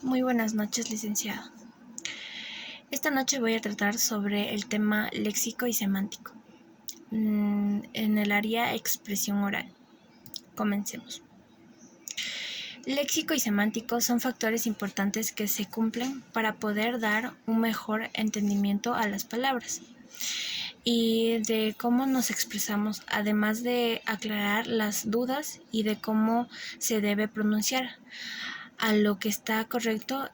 Muy buenas noches, licenciado. Esta noche voy a tratar sobre el tema léxico y semántico en el área expresión oral. Comencemos. Léxico y semántico son factores importantes que se cumplen para poder dar un mejor entendimiento a las palabras y de cómo nos expresamos, además de aclarar las dudas y de cómo se debe pronunciar, a lo que está correcto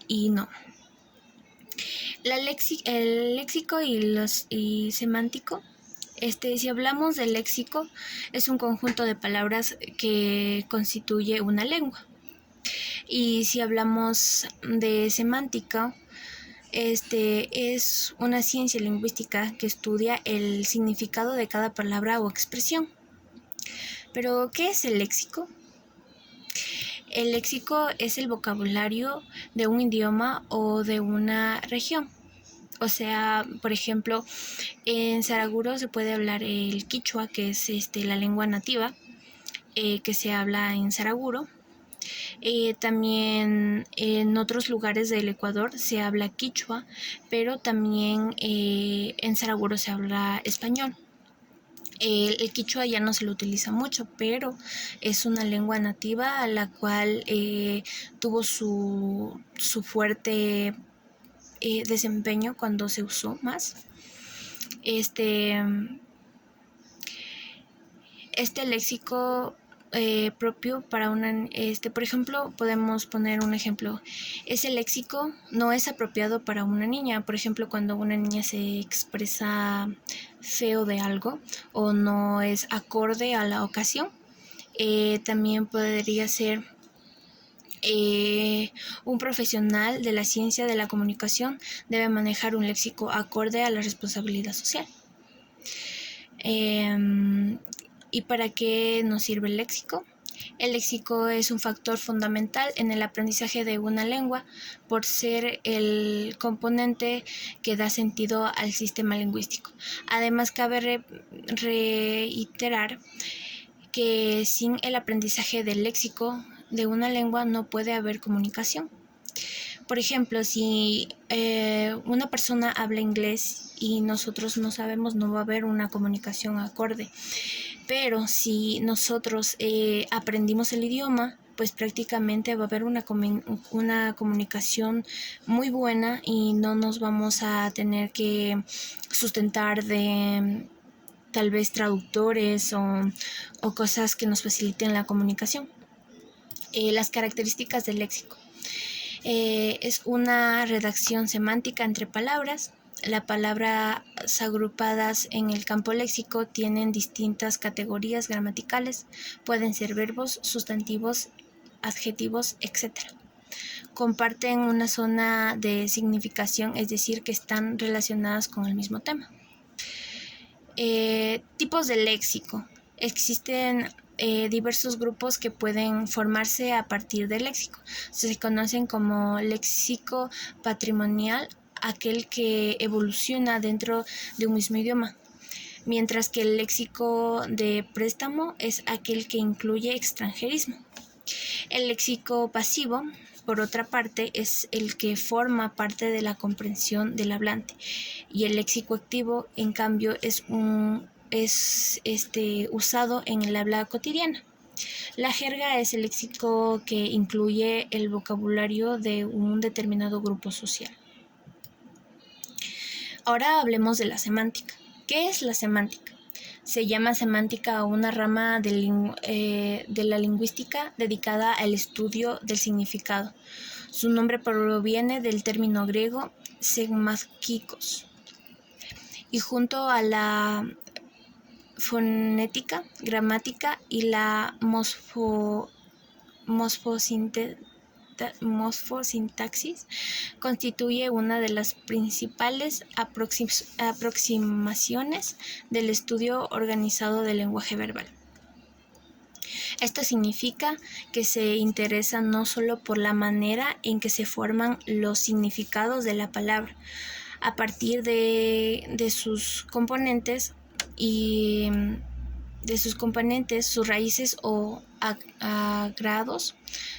y no. El léxico y semántico. Si hablamos de léxico, es un conjunto de palabras que constituye una lengua. Y si hablamos de semántica, es una ciencia lingüística que estudia el significado de cada palabra o expresión. Pero, ¿qué es el léxico? El léxico es el vocabulario de un idioma o de una región. O sea, por ejemplo, en Saraguro se puede hablar el quichua, que es la lengua nativa que se habla en Saraguro. También en otros lugares del Ecuador se habla quichua, pero también en Saraguro se habla español. El quichua ya no se lo utiliza mucho, pero es una lengua nativa a la cual tuvo su fuerte desempeño cuando se usó más. Este léxico propio para una, por ejemplo, podemos poner un ejemplo. Ese léxico no es apropiado para una niña. Por ejemplo, cuando una niña se expresa feo de algo o no es acorde a la ocasión. También podría ser un profesional de la ciencia de la comunicación debe manejar un léxico acorde a la responsabilidad social. ¿Y para qué nos sirve el léxico? El léxico es un factor fundamental en el aprendizaje de una lengua por ser el componente que da sentido al sistema lingüístico. Además, cabe reiterar que sin el aprendizaje del léxico de una lengua no puede haber comunicación. Por ejemplo, si una persona habla inglés y nosotros no sabemos, no va a haber una comunicación acorde. Pero si nosotros aprendimos el idioma, pues prácticamente va a haber una comunicación muy buena y no nos vamos a tener que sustentar de tal vez traductores o cosas que nos faciliten la comunicación. Las características del léxico. Es una redacción semántica entre palabras. Las palabras agrupadas en el campo léxico tienen distintas categorías gramaticales. Pueden ser verbos, sustantivos, adjetivos, etc. Comparten una zona de significación, es decir, que están relacionadas con el mismo tema. Tipos de léxico. Existen diversos grupos que pueden formarse a partir del léxico. Se conocen como léxico patrimonial, aquel que evoluciona dentro de un mismo idioma, mientras que el léxico de préstamo es aquel que incluye extranjerismo. El léxico pasivo, por otra parte, es el que forma parte de la comprensión del hablante, y el léxico activo, en cambio, es usado en el habla cotidiana. La jerga es el léxico que incluye el vocabulario de un determinado grupo social. Ahora hablemos de la semántica. ¿Qué es la semántica? Se llama semántica a una rama de la lingüística dedicada al estudio del significado. Su nombre proviene del término griego semánticos. Y junto a la fonética, gramática y la morfosintaxis, constituye una de las principales aproximaciones del estudio organizado del lenguaje verbal. Esto significa que se interesa no solo por la manera en que se forman los significados de la palabra, a partir de sus componentes sus raíces o agrados,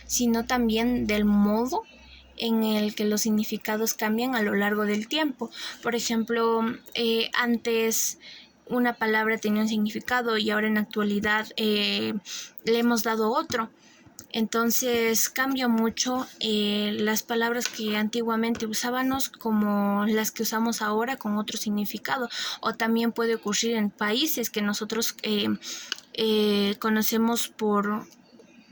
sino también del modo en el que los significados cambian a lo largo del tiempo. Por ejemplo, antes una palabra tenía un significado y ahora en la actualidad le hemos dado otro. Entonces cambia mucho las palabras que antiguamente usábamos como las que usamos ahora con otro significado. O también puede ocurrir en países que nosotros conocemos por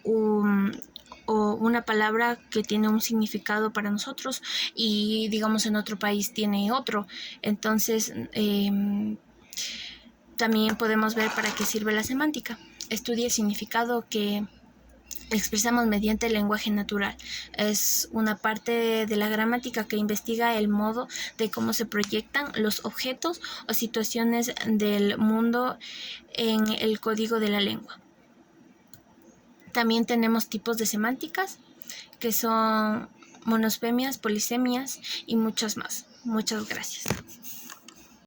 o una palabra que tiene un significado para nosotros y digamos en otro país tiene otro. Entonces también podemos ver para qué sirve la semántica. Estudia el significado que expresamos mediante el lenguaje natural. Es una parte de la gramática que investiga el modo de cómo se proyectan los objetos o situaciones del mundo en el código de la lengua. También tenemos tipos de semánticas, que son monosemias, polisemias y muchas más. Muchas gracias.